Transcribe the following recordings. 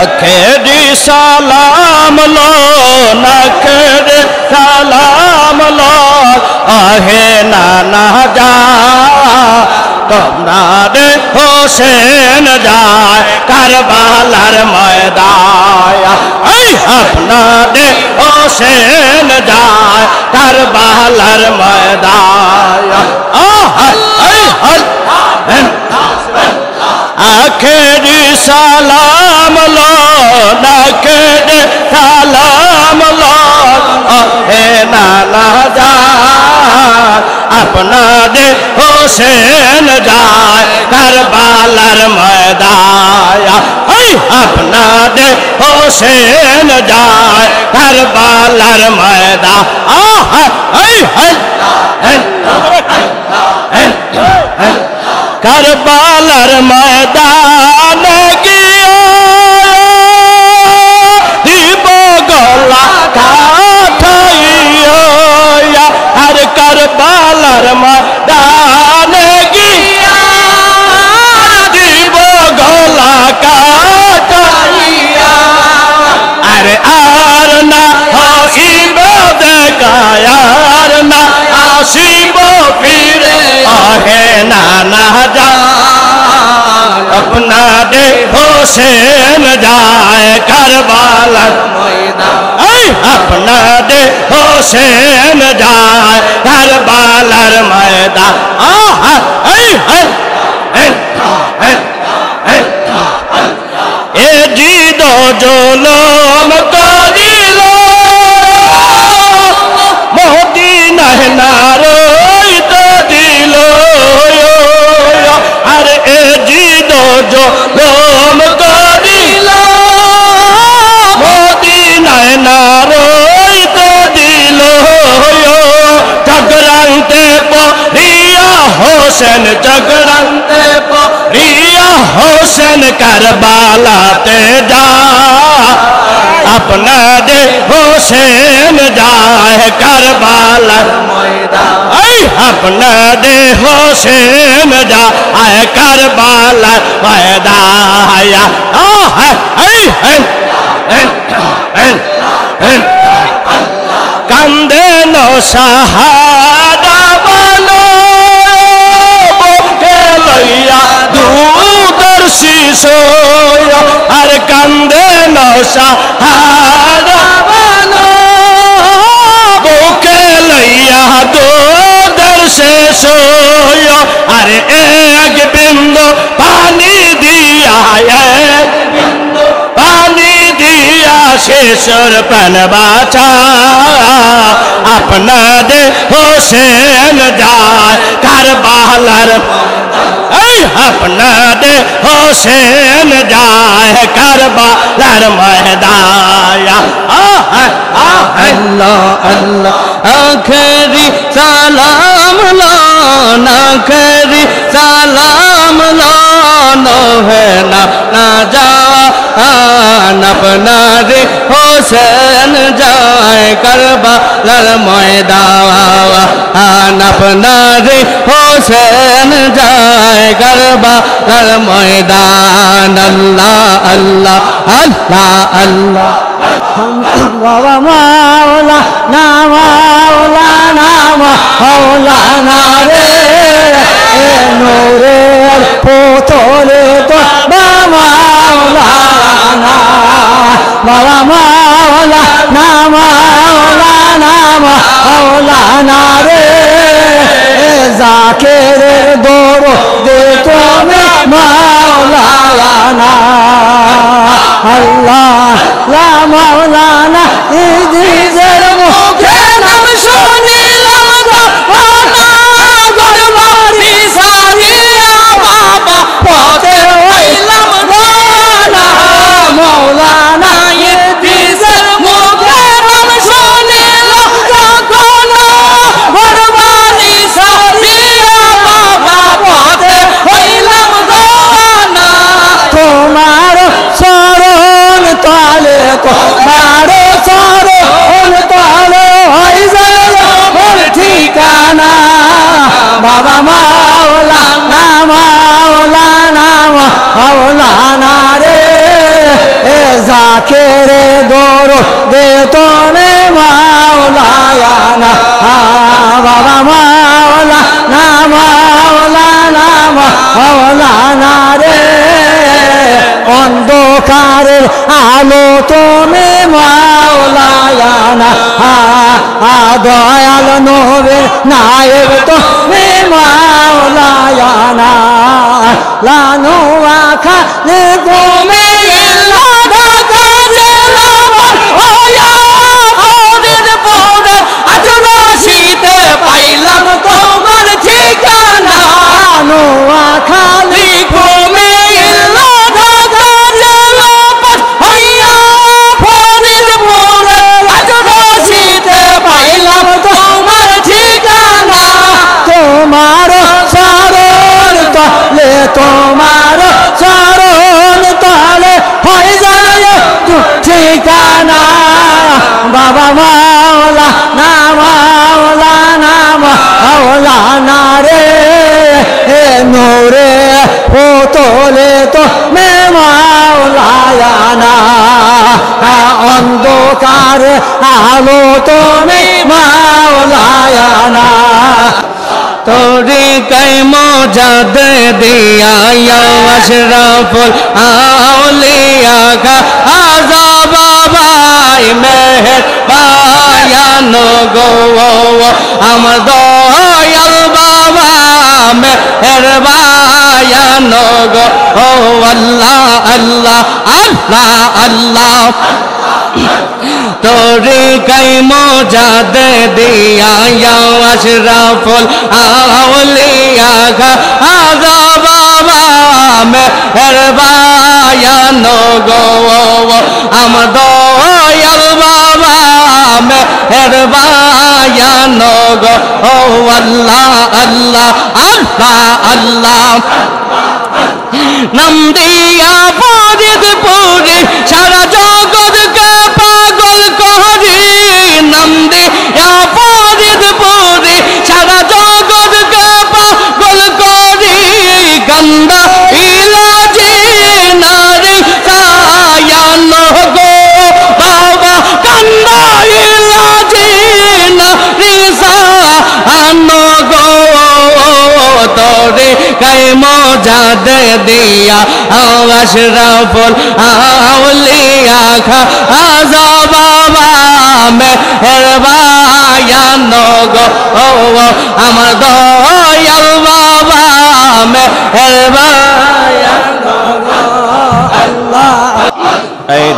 আখেরি সালাম লো নাখেরি সালাম লো আহে নানা যা তোমরা রে হোসেন যায় কারবালার ময়দান এই আপনারে হোসেন যায় কারবালার ময়দান আখেরি সালাম লো নাখেরি সালাম লো হে নানা যান আপনারে হোসেন যায় কারবালার ময়দান এই আপনারে হোসেন যায় কারবালার ময়দান কারবালার ময়দানে গিয়ে দিব গলা কাটাইয়া আর কারবালার ময়দানে গিয়ে দিব গলা কাটাইয়া আরে আর না হইব দেখায় আর না আসিব ফিরে আহে নানা যান আপনারে হোসেন যায় কারবালার ময়দান এই আপনারে হোসেন যায় কারবালার ময়দান এ জিদ জুলুম করিল মদিনায় না রইতে দিল আর এ জিদ জুলুম করিল মদিনায় না রইতে দিল চক্রান্তে পড়িয়া হোসেন চক্রান্তে পড়িয়া হোসেন কারবালাতে যা আপনারে হোসেন যায় কারবালার ময়দান এই আপনারে হোসেন যায় কারবালার ময়দান কান্দে নো সাহারা বলো বুকে লইয়া দুধর শিশু আর কান্দে নো সাহারা বলো বুকে লইয়া দুধর শিশু আর এক বিন্দু পানি দিয়া এক বিন্দু পানি দিয়া শিশুর প্রাণ বাঁচা আপনারে হোসেন যায় কারবালার এই আপনারে হোসেন যায় কারবালার ময়দান আল্লাহ আল্লাহ আখেরি সালাম লো নাখেরি সালাম লো হে না জান আপনারে হোসেন যায় কারবালার ময়দান আপনারে হোসেন যায় কারবালার ময়দান আল্লাহ আল্লাহ আল্লাহ আল্লাহ বাবা মাওলা না মাওলা না মাওলানা রে নূরের পুতলে তো মাওলানা বাবা মাওলা না মাওলানা মাওলানা রে জাকেরের দরদে তুমি মাওলানা আল্লাহ লা মাওলানা ইজিজের মুখে নাম শুনিলাম গরবারি সারিয়া অন্ধকারের আলো তুমি মাওলানা দয়াল নবীর নায়েব তুমি মাওলানা লানু আখালে তুমি পাইলাম তোমার ঠিকানা নোয়া খালি ঘুমে পাইলাম তোমার ঠিকানা তোমার চরণ তলে তোমার চরণ তলে হয়ে যায় ঠিকানা বাবা মাওলা না মাওলানা মাওলানা রে নূরে ও তোলে তো মে মাওলানা অন্ধকার আলো তুমি মাওলানা তোরে कै মজাদ দিয়া আশরাফুল আউলিয়া কা আজা বাবাই মেহের বায়ানো গো আমার দয়াল বাবা মেহের বায়ানো গো আল্লাহ আল্লাহ আল্লাহ আল্লাহ তোরে कै মজাদ দিয়া আশরাফুল আউলিয়া কা আজা বাবা মেহের বায়ানো গো আমার দয়াল বাবা মেহের বায়ানো গো আল্লাহ আল্লাহ আল্লাহ আল্লাহ নাম দিয়া পরিদ পুরি সারা জগৎকে পাগল করি নাম দিয়া পরিদ পুরি সারা জগৎকে পাগল করি গন্ধা ইলাজি নারী সায়ানো গো বাবা গন্ধা ইলাজি নারী সায়ানো গো তোরে कै মজাদ দিয়া আশরাফুল আউলিয়া খা আজা বাবা মেহের বায়ানো গো আমার দয়াল বাবা মেহের বায়ানো গো আল্লাহ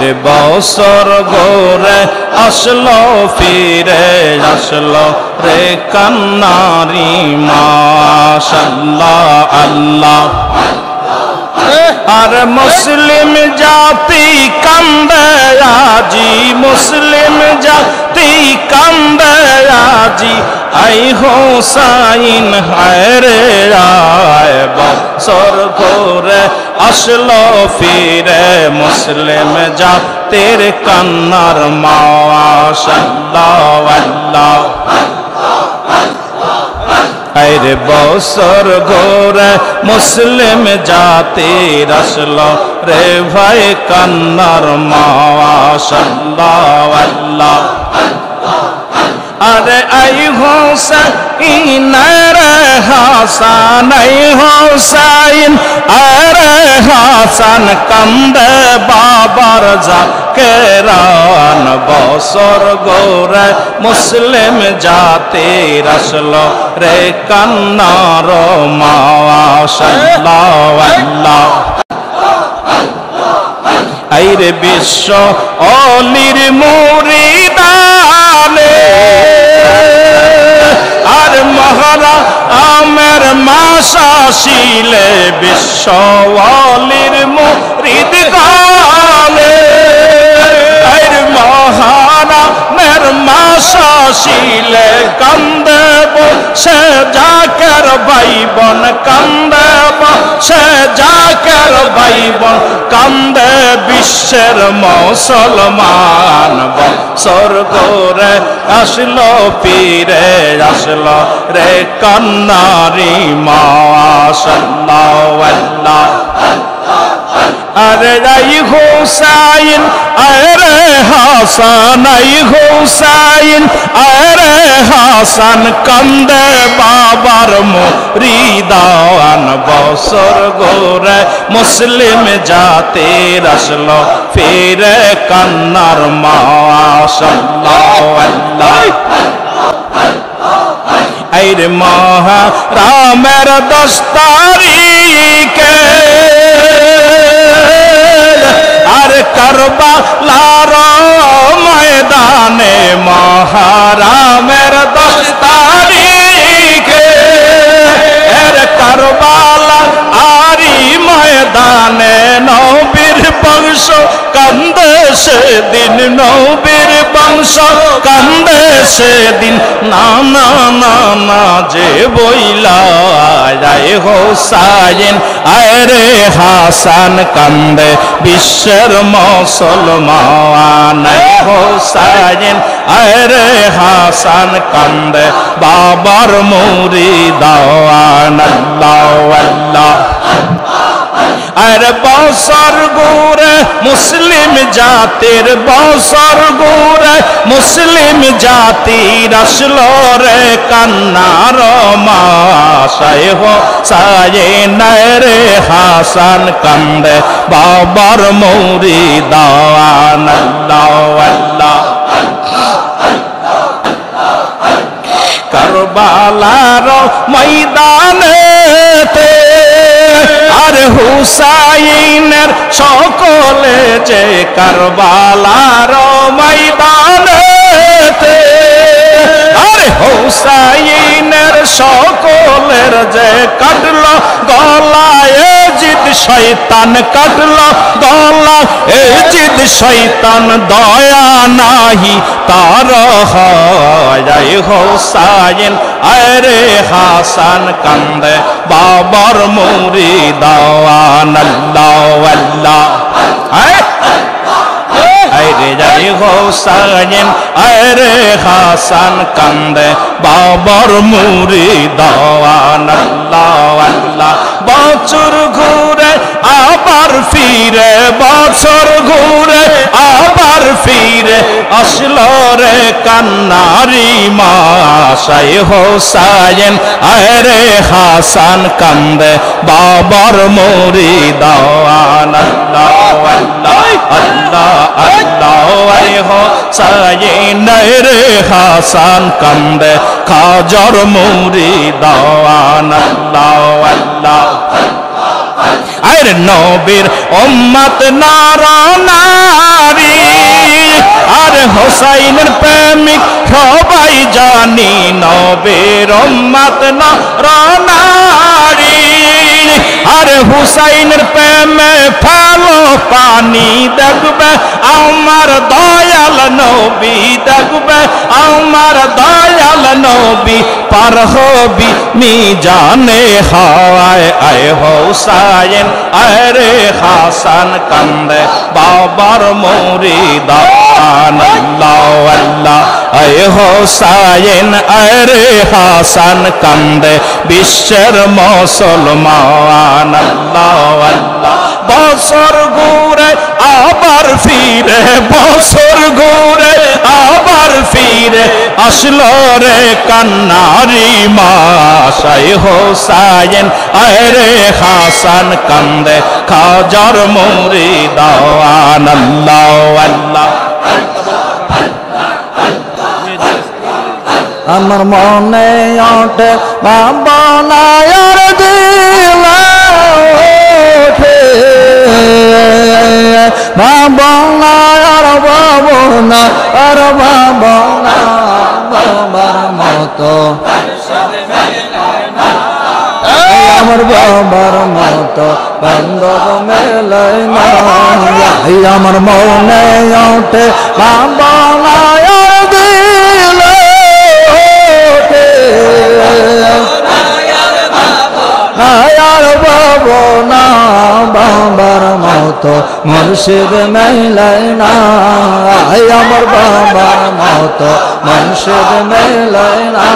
रे बसर गोरे আসলো ফিরে আসলো রে কান্নারি মাশাআল্লাহ আল্লাহ আর মুসলিম জাতি কান্দে আজি মুসলিম জাতি কান্দে আজি আই হোসাইন হায় রে আয় বছর ঘুরে আসলো ফিরে মুসলিম জাতির কান্নার মাশাআল্লাহ আল্লাহ আরে বছর ঘোরে মুসলিম জাতির আসলো রে ভাই কান্নার মাশাআল্লাহ আল্লাহ अरे आई हुसैन अरे हसन आई हुसैन अरे हसन कंदे बाबर जाकेरान बसर गोरे मुस्लिम जाति रसलो रे कन्नार माशाअल्लाह अल्लाह आइरे विश्व अलिर मुरीदाने আর মহারা আমের মাসা শিলে বিশ্বওয়ালির মুরিদ গালে আর মহারা মের মাসা শিলে কান্দে সে জাকের ভাইবন কান্দে সে জাকের ভাইবন কান্দে বিশ্বের মুসলমান বছর ঘুরে আসলো ফিরে আসলো রে কান্নারি মাশাআল্লাহ আল্লাহ আরে রাই হুসাইন আরে হাসান আই হুসাইন আরে হাসান কান্দে বাবার মুরিদান বছর গোরে মুসলিম জাতির আসলো ফিরে কান্নার মাশাআল্লাহ আল্লাহ আইরে মহা রামের 10 তারিখে আর কারবালার ময়দানে মহারামের 10 তারিখে এর কারবালা আরি ময়দানে নবীর বংশ কান্দে সেদিন নবীর বংশ কান্দে সেদিন না না না না যে বইলা যায় হোসাইন আরে হাসান কান্দে বিশ্বের মুসলমান হোসাইন আরে হাসান কান্দে বাবার মুরিদান আল্লাহ আল্লাহ আর বছর ঘুরে মুসলিম জাতির বছর ঘুরে মুসলিম জাতির আসলো রে কান্নার মাসায় হোসাইন রে হাসান কান্দে বাবার মুরিদান আল্লাহ আল্লাহ কারবালার ময়দানেতে আর হুসাইনের সকলে যে কারবালার ময়দানেতে আর হুসাইনের সকলের যে কাটলো গলায় জিদ শয়তান কাটলো গলা জিদ শয়তান দয়া নাহি তার হয় হোসাইন আরে হাসান কান্দে বাবার মুরিদান আল্লাহ আল্লাহ আরে যাই হোসাইন আরে হাসান কান্দে বাবার মুরিদান আল্লাহ আল্লাহ বছর ঘুরে আবার ফিরে বছর ঘুরে আবার ফিরে আসলো রে কান্নারি মাসায় হোসাইন আরে হাসান কান্দে বাবার মুরিদান আল্লাহ আল্লাহ আল্লাহ আল্লাহ আরে হোসাইন রে হাসান কান্দে খাজার মুরিদান আল্লাহ আল্লাহ আরে নবীর উম্মত নারা নারী আর হোসাইনের প্রেমিক সবাই জানি নবীর উম্মত নারা নারী আর হুসাইনের প্রেমে ফেলো পানি দেখবে আমার দয়াল নবী দেখবে আমার দয়াল নবী পার হবি মিজানে হায় আয় হোসাইন আরে হাসান কান্দে বাবার মুরিদান আল্লাহ আল্লাহ আয় হোসাইন আরে হাসান কান্দে বিশ্বের মুসলমান আল্লাহ আল্লাহ বছর ঘুরে আবার ফিরে বছর ঘুরে আবার ফিরে আসলো রে কান্নারি মাসায় হোসাইন আরে হাসান কান্দে খাজার মুরিদান আল্লাহ আল্লাহ আমার মনে ওঠে বাবা নায়ার দিল ওঠে বাবা নায়ার বাবু না আর বাবা না বাবার মতো আমার বাবার মতো বান্ধব মেলায় না আমার মনে ওঠে বাবা নায়ার দিল নায়ার বাবু না বাবার মতো মুর্শিদ মেলায় না আমার বাবার মতো মুর্শিদ মেলায় না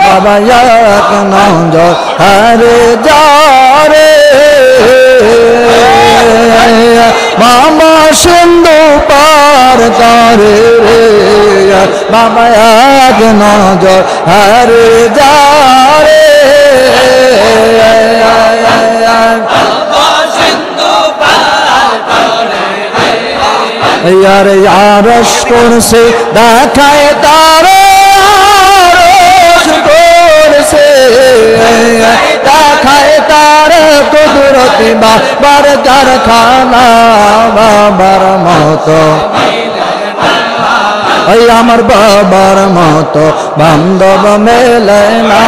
বাবা এক নজর হরে যারে বাবা সিন্ধু পার করে রে বাবা এক নজর হারে যা রে यार यारश से देखाए तारे से देखाए तारे कुदरती बाबर कारखाना बाबर मतो আমার বাবার মতো বান্ধব মেলে না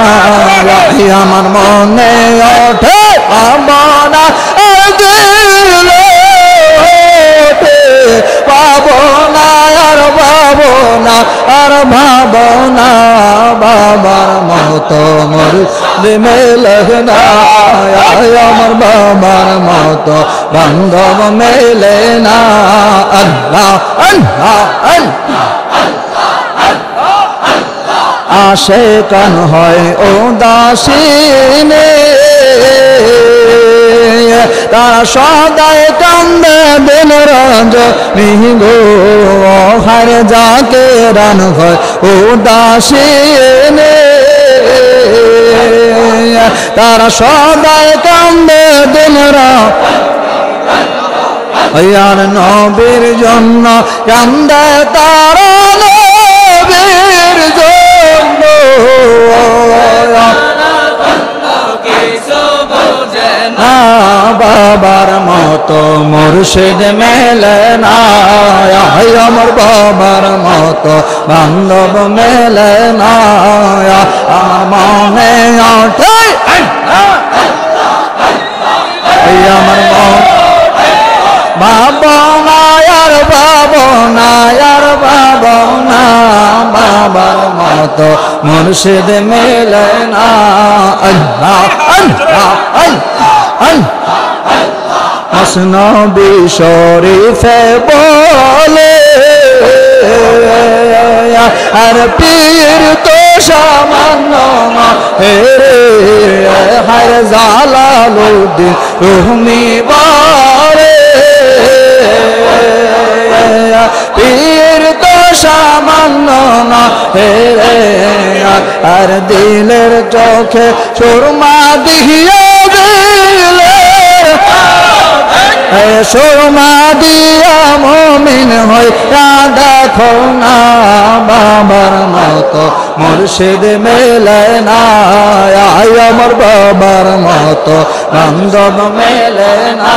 আমার মনে ওঠে আমনা পাবো না আর পাবো না আর ভাবো না বাবার মতো মোর মেলে না আমার বাবার মতো বান্ধব মেলে না আল্লাহ আল্লাহ আল্লাহ আশে কান হয় ও দাসিনে তারা সদাই কান্দে দিন রঞ্জনী হারে যাকে রান হয় ও দাসিনে তারা সদাই কান্দে দিন আর নবীর জন্য কান্দে তারা নবীর জন্য বাবার মতো মুর্শিদ মেলে না আমার বাবার মতো বান্ধব মেলে না আমার মনে ওঠে আমার বাবা না আর বাবা না আর বাবা না বাবার মতো মুর্শিদ মেলে না আল্লাহ আল্লাহ মসনবী শরীফে বলে আর পীর তো সামান্য হেরে হর জালালুদ্দিন রুমি বারে পীর তো সামান্য না হেরে আর দিলের চোখে সুরমা দিয়ে দিলে সুরমা দিয়া মুমিন হইয়া দেখো না বাবার মতো মুর্শিদ মেলে না আমার বাবার মতো বান্ধব মেলে না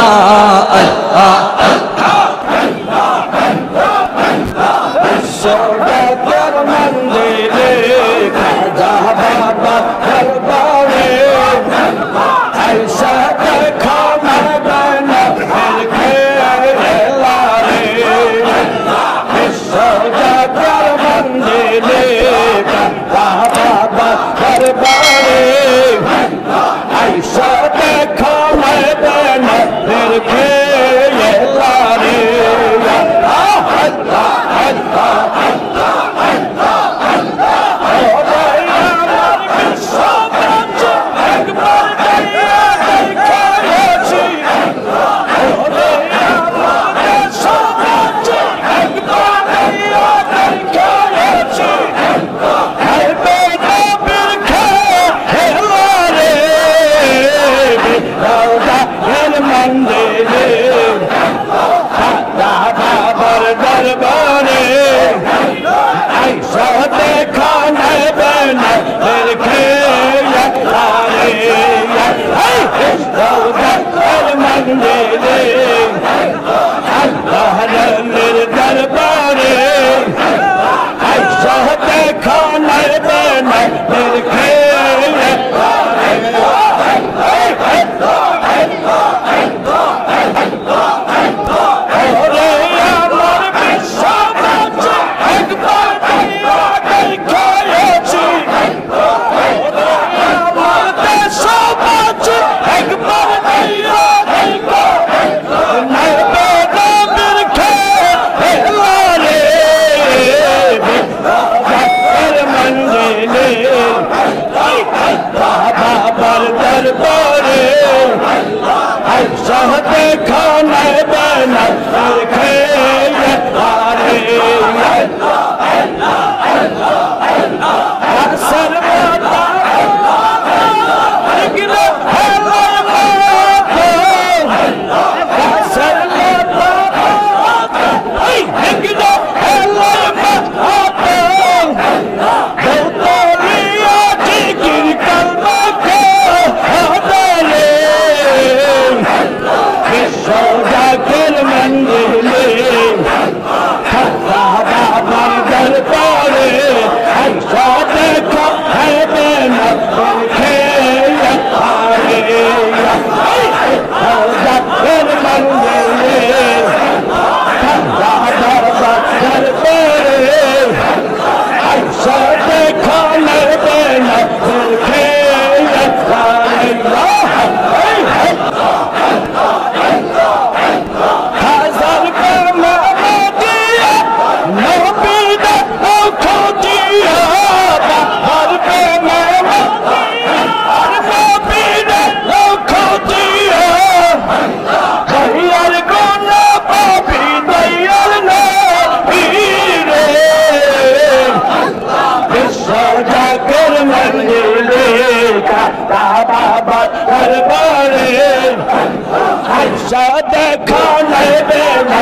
দেখা নেবে না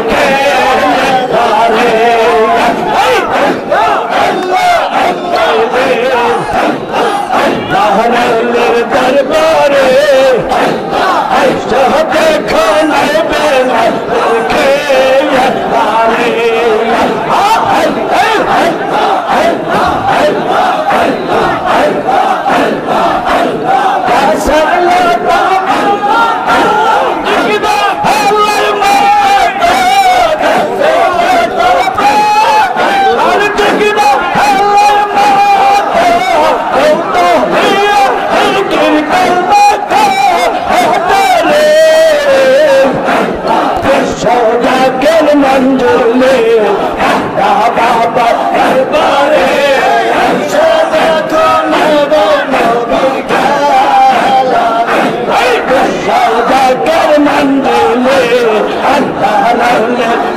কে পারে আল্লাহর দরবারে আইসা দেখা নেবে না কে পারে मंजुले बाबा दरबारे देखो नबो नबी सौदा कर मंजुले अल्लाह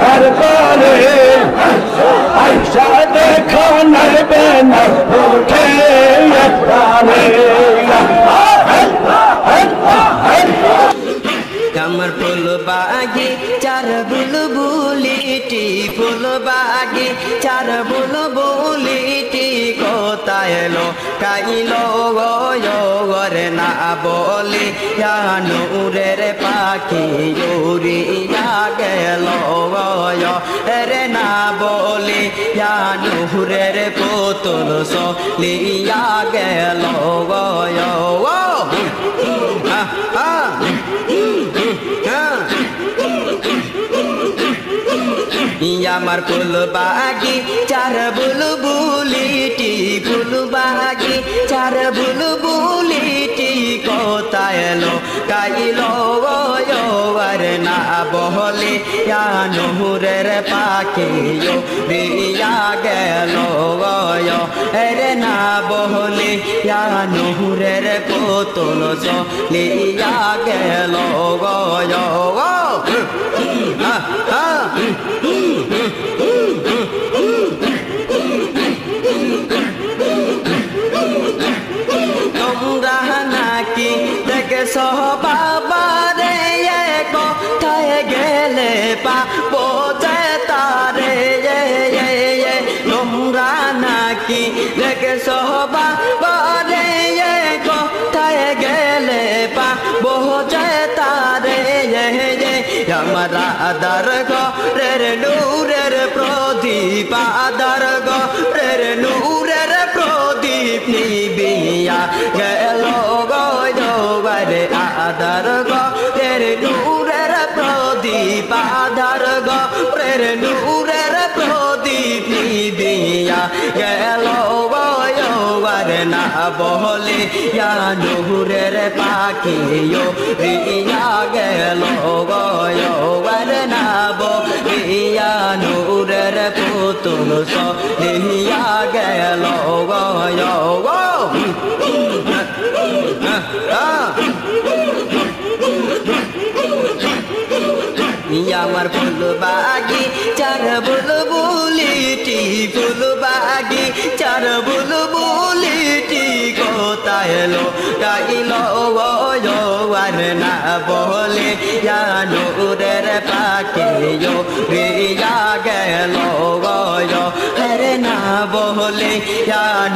दरबारे ऐसा देखो नबे नबो के कमर फूल बागी चार बुलबुलिटी फूल बागी चार बुलबुलिटी कोताय लो काइलो गोरे ना बोली या नूरेर पाखी उड़िया गेलो गयो रे ना बोली या नूरेर पुतुल सलिया गेलो गयो আমার ফুল বাগি চার বুলবুলিটি ফুল বাগি চার বুলবুলিটি কোথায় এলো কাইলো আর না বহলে নহরের পাখি রিয়া গেল রে না বহলে নহরের পুতুল চলিয়া গেল তোমরা নাকি দেখছো বাবা রে কোথায় গেলে পাবো যে তারে তোমরা নাকি দেখছো বাবা রে কোথায় গেলে পাবো যে তারে আমার আদার ঘরের নূরের প্রদীপ আদার ঘরের নূরের প্রদীপ নিবিয়া গেল গরে আদার ঘরের নূরের প্রদীপ আদার ঘরের নূরের প্রদীপ নিবিয়া গেল গরে না বহলে নূরের পাখি রিয়া গেল গরে না বলিয়া নূরের পুতুল সলিয়া গেল আমার ফুল বাগি চার বুলবুলিটি ফুল বাগি চার বুলবুলিটি কোথায় এলো গাইলো আর না বলে নূরের পাখি রিয়া গেল হরে না বলে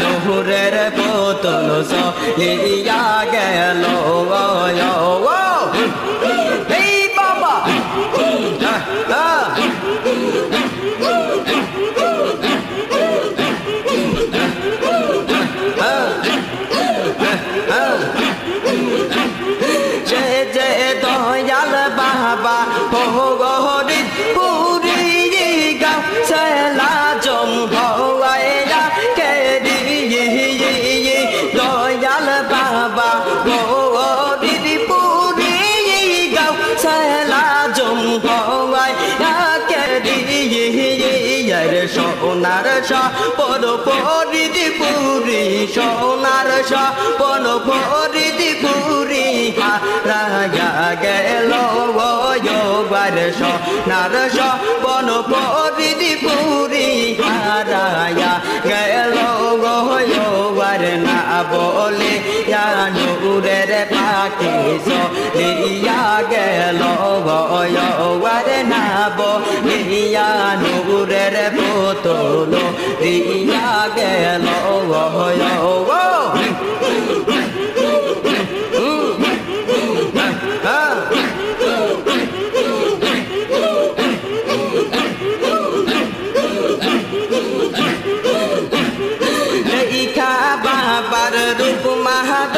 নূরের পুতুল সলিয়া গেল বাবা ভগরি পুরি গাও সেলা জম ভওয়াইয়া কে দয়াল বাবা ভগরি পুরি গাও সেলা জম ভওয়াইয়া কে সোনার পর পরিদি পুরি সোনার পর পরিদি পুরি হারায়া গেল সোনার বন পরিদি পুরি হারায়া গেল না বলে ইয়া নূরের পাখি চলিয়া গেল ওরে না বলিয়া নূরের পুতুল দিয়া গেল বাবার রূপ মাহাদ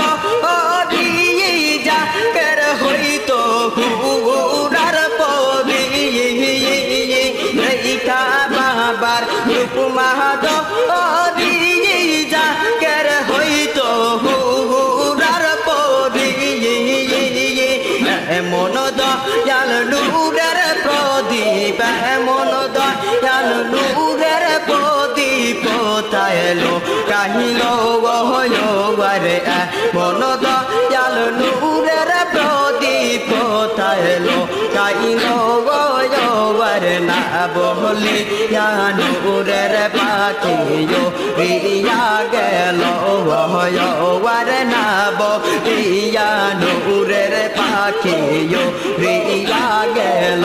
যা কের হইতো হুরার পরি বাবার রূপ মাহাদ যা কের হইতো হুরার পরি এমন দয়াল নূরের প্রদীপ এমন দয়াল নূরের প্রদীপ তাইলো কাহিল রে মন দয়াল নূরের প্রদীপ তাইলো কাহিল রে না বলি নূরের পাখি রিয়া গেল রে না বলিয়া নূরের পাখি রিয়া গেল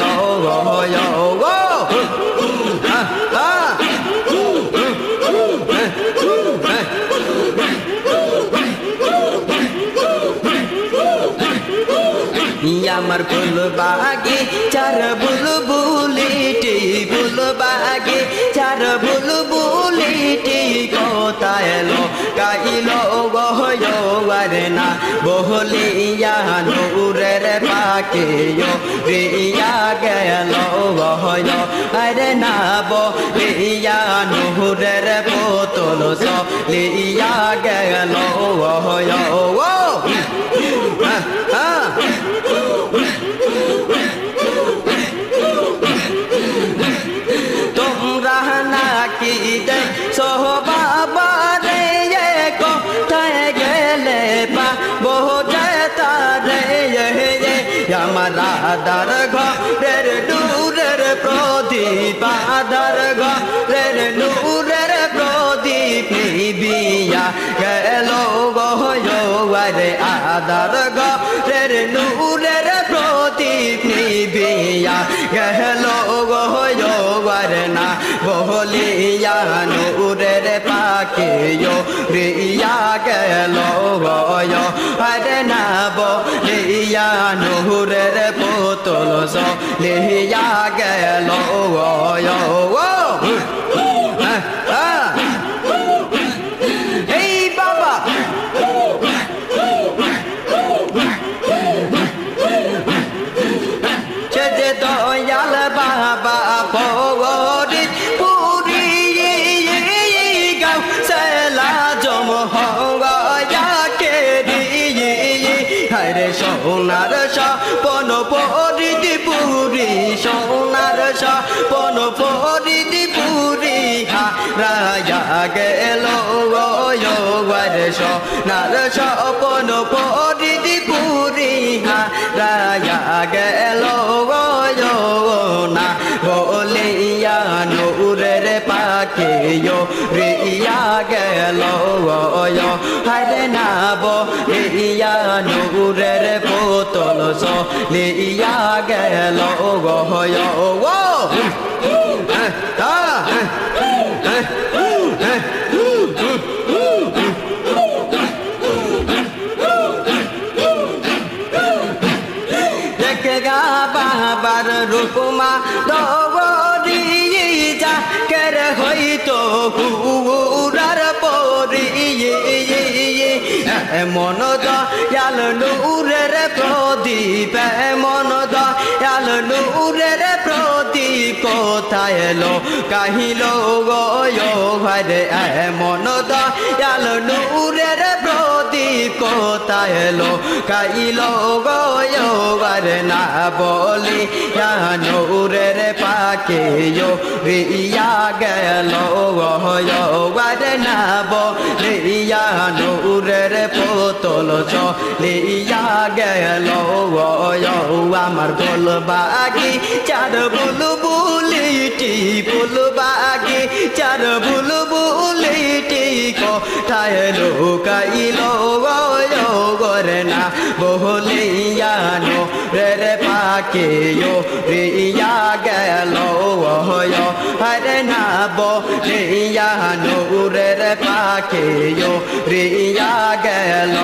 আমার ফুল বাগে চার বুলবুলিটি ফুল বাগে চার বুলবুলিটি কোথায় লো কাইলো রে না বহলিয়া নূরের পাখি রিয়া গেল রে না বলিয়া নূরের পুতুল চলিয়া গেল তোমরা নাকি দেখছো বাবা রে কোথায় গেলে পাবো তারে আমার আদার ঘরের নূরের প্রদীপ আদার ঘরের নূরের প্রদীপ বিয়া গেল রে আদার ঘরের নূরের প্রদীপ বিয়া গেল রে না বলিয়া নূরের পাখি রিয়া গেল রে না বলিয়া নূরের পুতুল চলিয়া গেল এই বাবা সে যে দয়াল বাবা পরি পুরি গাও সেলা জম হঙ্গে হরে সোনার সপন পরিদি পুরি সোনার সপন পরিদি পুরি রাজা গেল রে সোনার সপন পরিদি পুরি রাজা গেল না বলিয়া নূরের পাখি রিয়া গেল হরে না বলিয়া নূরের পুতুল চলিয়া গেল বাবার রূপমা দৌড়ি যা কের হইতো হুরার পরি মন দয়াল নূরের প্রদীপ মন দয়াল নূরের প্রদীপ কোথায় এলো কাহিল হরে মন দয়াল নূরের প্রদীপ কোথায় এলো কাহিল রে না বলি নূরের পাখি রিয়া গেল রে না বলিয়া নূরের পুতুল চলিয়া গেল আমার ফুল বাগি চার বুলবুলিটি ফুল বাগি চার বুলবুলিটি কোথায় লুকাইল বলিয়ানো রে পাকে রিয়া গেল হরে না বলিয়ানো রে পাকে রিয়া গেল